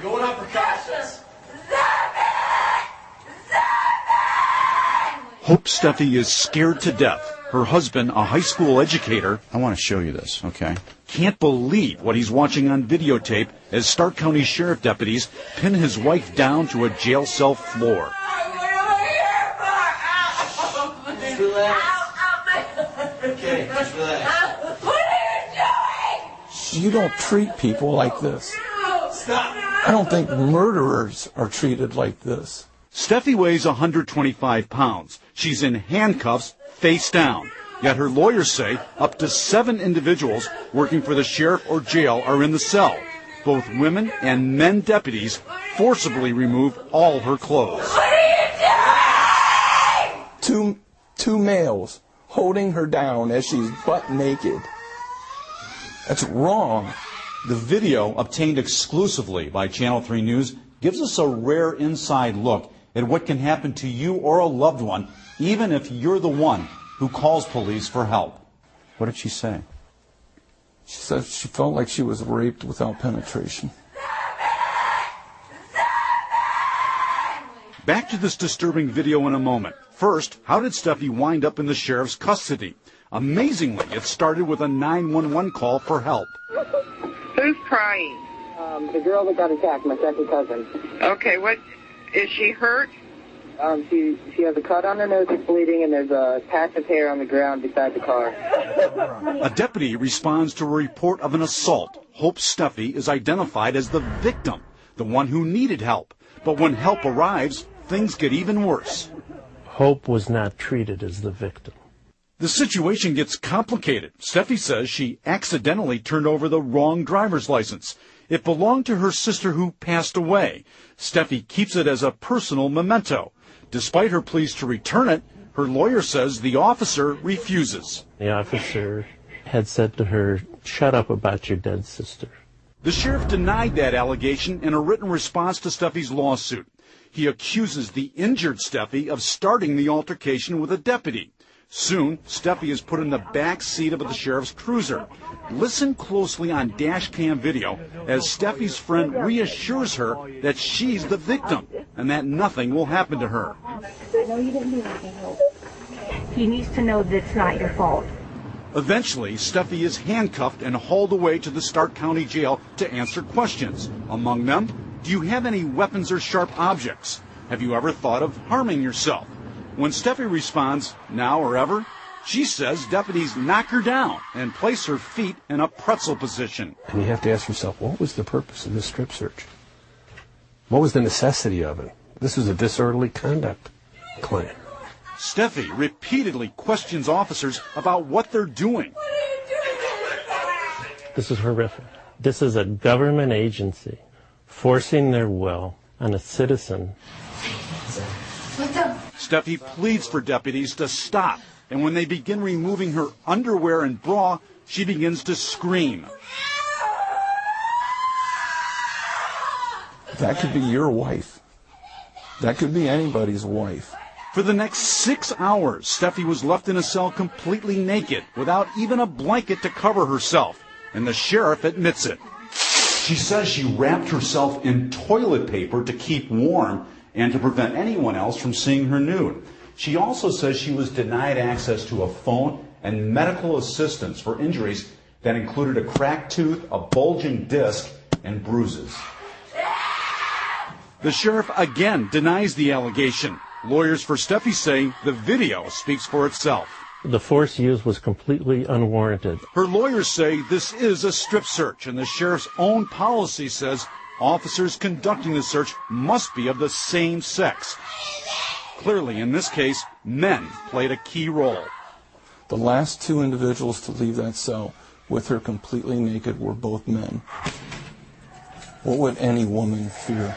going on precautions. Hope Steffy is scared to death. Her husband, a high school educator, I want to show you this, okay? can't believe what he's watching on videotape as Stark County Sheriff deputies pin his wife down to a jail cell floor. Just relax. Okay, just relax. What are you doing? You don't treat people like this. Stop. I don't think murderers are treated like this. Steffi weighs 125 pounds. She's in handcuffs, face down. Yet her lawyers say up to 7 individuals working for the sheriff or jail are in the cell. Both women and men deputies forcibly remove all her clothes. What are you doing? Two males holding her down as she's butt naked. That's wrong. The video, obtained exclusively by Channel 3 News, gives us a rare inside look at what can happen to you or a loved one, even if you're the one who calls police for help. What did she say? She said she felt like she was raped without penetration. Back to this disturbing video in a moment. First, how did Steffi wind up in the sheriff's custody? Amazingly, it started with a 911 call for help. Who's crying? The girl that got attacked, my second cousin. Okay, what is she hurt? She has a cut on her nose that's bleeding, and there's a patch of hair on the ground beside the car. A deputy responds to a report of an assault. Hope Steffi is identified as the victim, the one who needed help. But when help arrives, things get even worse. Hope was not treated as the victim. The situation gets complicated. Steffi says she accidentally turned over the wrong driver's license. It belonged to her sister who passed away. Steffi keeps it as a personal memento. Despite her pleas to return it, her lawyer says the officer refuses. The officer had said to her, "Shut up about your dead sister." The sheriff denied that allegation in a written response to Steffi's lawsuit. He accuses the injured Steffi of starting the altercation with a deputy. Soon, Steffi is put in the back seat of the sheriff's cruiser. Listen closely on dash cam video as Steffi's friend reassures her that she's the victim and that nothing will happen to her. I know you didn't do anything, Hope. He needs to know that it's not your fault. Eventually, Steffi is handcuffed and hauled away to the Stark County Jail to answer questions. Among them, do you have any weapons or sharp objects? Have you ever thought of harming yourself? When Steffi responds, now or ever, she says deputies knock her down and place her feet in a pretzel position. And you have to ask yourself, what was the purpose of this strip search? What was the necessity of it? This was a disorderly conduct claim. Steffi repeatedly questions officers about what they're doing. This is horrific. This is a government agency forcing their will on a citizen. Steffi pleads for deputies to stop, and when they begin removing her underwear and bra, she begins to scream. That could be your wife. That could be anybody's wife. For the next 6 hours, Steffi was left in a cell completely naked, without even a blanket to cover herself, and the sheriff admits it. She says she wrapped herself in toilet paper to keep warm and to prevent anyone else from seeing her nude. She also says she was denied access to a phone and medical assistance for injuries that included a cracked tooth, a bulging disc, and bruises. The sheriff again denies the allegation. Lawyers for Steffi say the video speaks for itself. The force used was completely unwarranted. Her lawyers say this is a strip search, and the sheriff's own policy says officers conducting the search must be of the same sex. Clearly, in this case, men played a key role. The last 2 individuals to leave that cell with her completely naked were both men. What would any woman fear?